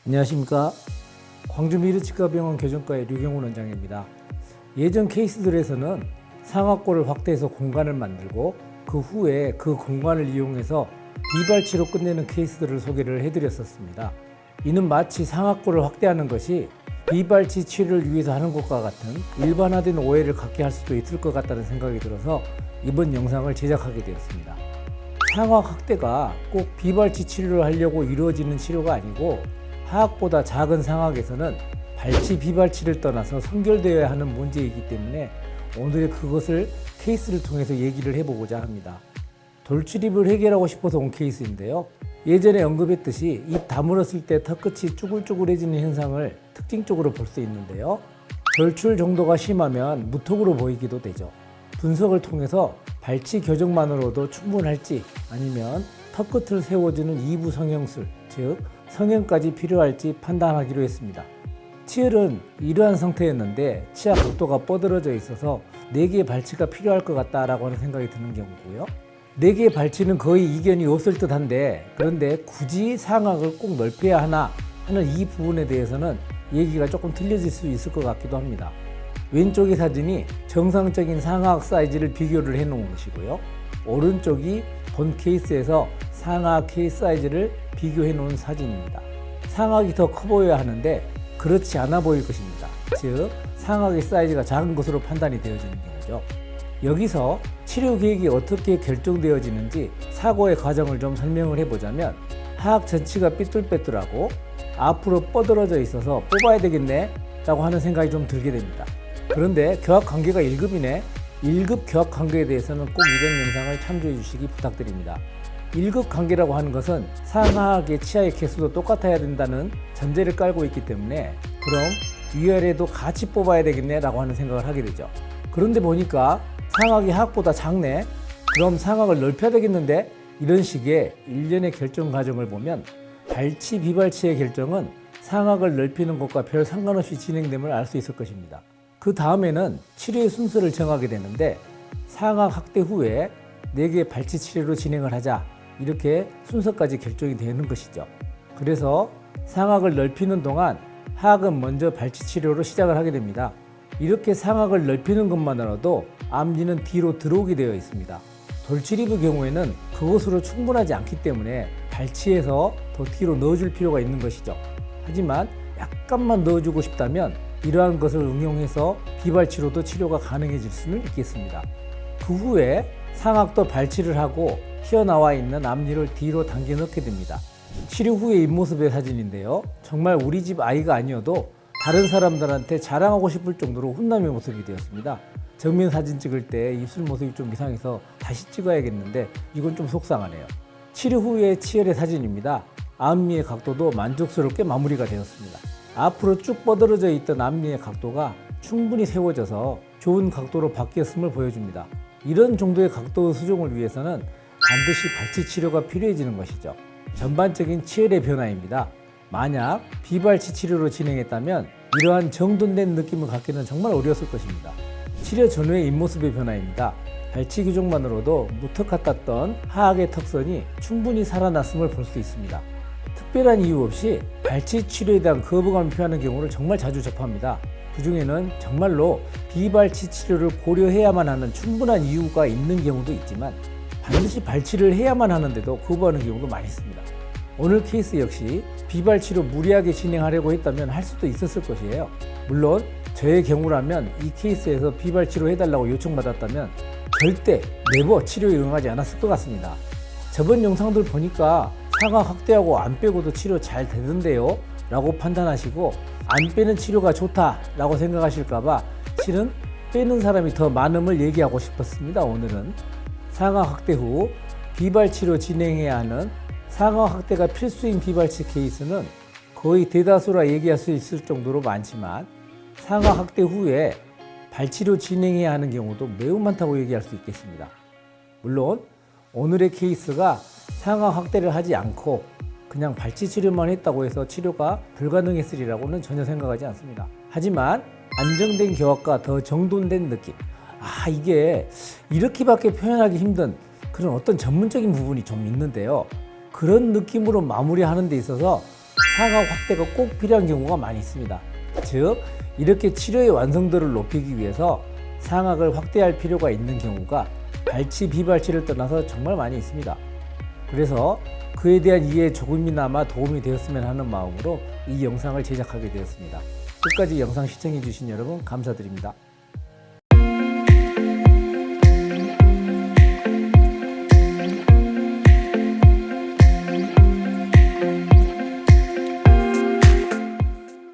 안녕하십니까. 광주 미르치과병원 교정과의 류경훈 원장입니다. 예전 케이스들에서는 상악골을 확대해서 공간을 만들고 그 후에 그 공간을 이용해서 비발치로 끝내는 케이스들을 소개를 해드렸었습니다. 이는 마치 상악골을 확대하는 것이 비발치 치료를 위해서 하는 것과 같은 일반화된 오해를 갖게 할 수도 있을 것 같다는 생각이 들어서 이번 영상을 제작하게 되었습니다. 상악 확대가 꼭 비발치 치료를 하려고 이루어지는 치료가 아니고 하악보다 작은 상악에서는 발치 비발치를 떠나서 선결되어야 하는 문제이기 때문에 오늘 그것을 케이스를 통해서 얘기를 해보고자 합니다. 돌출입을 해결하고 싶어서 온 케이스인데요. 예전에 언급했듯이 입 다물었을 때 턱끝이 쭈글쭈글해지는 현상을 특징적으로 볼 수 있는데요. 돌출 정도가 심하면 무턱으로 보이기도 되죠. 분석을 통해서 발치 교정만으로도 충분할지 아니면 턱끝을 세워주는 2부 성형술, 즉 성형까지 필요할지 판단하기로 했습니다. 치열은 이러한 상태였는데 치아 각도가 뻗어져 있어서 4개의 발치가 필요할 것 같다라고 하는 생각이 드는 경우고요. 4개의 발치는 거의 이견이 없을 듯한데 그런데 굳이 상악을 꼭 넓혀야 하나 하는 이 부분에 대해서는 얘기가 조금 틀려질 수 있을 것 같기도 합니다. 왼쪽의 사진이 정상적인 상악 사이즈를 비교를 해 놓은 것이고요. 오른쪽이 본 케이스에서 상악 케이스 사이즈를 비교해 놓은 사진입니다. 상악이 더 커 보여야 하는데 그렇지 않아 보일 것입니다. 즉 상악의 사이즈가 작은 것으로 판단이 되어지는 경우죠. 여기서 치료 계획이 어떻게 결정되어지는지 사고의 과정을 좀 설명을 해보자면 하악 전치가 삐뚤빼뚤하고 앞으로 뻗어져 있어서 뽑아야 되겠네 라고 하는 생각이 좀 들게 됩니다. 그런데 교합관계가 1급이네. 1급 교합관계에 대해서는 꼭 이전 영상을 참조해 주시기 부탁드립니다. 1급 관계라고 하는 것은 상하악의 치아의 개수도 똑같아야 된다는 전제를 깔고 있기 때문에 그럼 위아래도 같이 뽑아야 되겠네 라고 하는 생각을 하게 되죠. 그런데 보니까 상악이 하악보다 작네. 그럼 상악을 넓혀야 되겠는데 이런 식의 일련의 결정 과정을 보면 발치 비발치의 결정은 상악을 넓히는 것과 별 상관없이 진행됨을 알 수 있을 것입니다. 그 다음에는 치료의 순서를 정하게 되는데 상악 확대 후에 4개의 발치 치료로 진행을 하자 이렇게 순서까지 결정이 되는 것이죠. 그래서 상악을 넓히는 동안 하악은 먼저 발치 치료로 시작을 하게 됩니다. 이렇게 상악을 넓히는 것만으로도 앞니는 뒤로 들어오게 되어 있습니다. 돌출입의 경우에는 그것으로 충분하지 않기 때문에 발치해서 더 뒤로 넣어줄 필요가 있는 것이죠. 하지만 약간만 넣어주고 싶다면 이러한 것을 응용해서 비발치로도 치료가 가능해질 수는 있겠습니다. 그 후에 상악도 발치를 하고 튀어나와 있는 앞니를 뒤로 당겨 넣게 됩니다. 치료 후의 입모습의 사진인데요. 정말 우리 집 아이가 아니어도 다른 사람들한테 자랑하고 싶을 정도로 훈남의 모습이 되었습니다. 정면 사진 찍을 때 입술 모습이 좀 이상해서 다시 찍어야겠는데 이건 좀 속상하네요. 치료 후의 치열의 사진입니다. 앞니의 각도도 만족스럽게 마무리가 되었습니다. 앞으로 쭉 뻗어져 있던 앞니의 각도가 충분히 세워져서 좋은 각도로 바뀌었음을 보여줍니다. 이런 정도의 각도 수정을 위해서는 반드시 발치 치료가 필요해지는 것이죠. 전반적인 치열의 변화입니다. 만약 비발치 치료로 진행했다면 이러한 정돈된 느낌을 갖기는 정말 어려웠을 것입니다. 치료 전후의 입모습의 변화입니다. 발치 교정만으로도 무턱 같았던 하악의 턱선이 충분히 살아났음을 볼 수 있습니다. 특별한 이유 없이 발치 치료에 대한 거부감을 표하는 경우를 정말 자주 접합니다. 그 중에는 정말로 비발치 치료를 고려해야만 하는 충분한 이유가 있는 경우도 있지만 반드시 발치를 해야만 하는데도 거부하는 경우도 많이 있습니다. 오늘 케이스 역시 비발치로 무리하게 진행하려고 했다면 할 수도 있었을 것이에요. 물론 저의 경우라면 이 케이스에서 비발치로 해달라고 요청받았다면 절대 네버 치료에 응하지 않았을 것 같습니다. 저번 영상들 보니까 상악 확대하고 안 빼고도 치료 잘 되던데요 라고 판단하시고 안 빼는 치료가 좋다 라고 생각하실까봐 실은 빼는 사람이 더 많음을 얘기하고 싶었습니다. 오늘은 상악 확대 후 비발치로 진행해야 하는 상악 확대가 필수인 비발치 케이스는 거의 대다수라 얘기할 수 있을 정도로 많지만 상악 확대 후에 발치로 진행해야 하는 경우도 매우 많다고 얘기할 수 있겠습니다. 물론 오늘의 케이스가 상악 확대를 하지 않고 그냥 발치 치료만 했다고 해서 치료가 불가능했으리라고는 전혀 생각하지 않습니다. 하지만 안정된 교합과 더 정돈된 느낌, 이게 이렇게밖에 표현하기 힘든 그런 어떤 전문적인 부분이 좀 있는데요. 그런 느낌으로 마무리하는 데 있어서 상악 확대가 꼭 필요한 경우가 많이 있습니다. 즉, 이렇게 치료의 완성도를 높이기 위해서 상악을 확대할 필요가 있는 경우가 발치, 비발치를 떠나서 정말 많이 있습니다. 그래서 그에 대한 이해에 조금이나마 도움이 되었으면 하는 마음으로 이 영상을 제작하게 되었습니다. 끝까지 영상 시청해 주신 여러분 감사드립니다.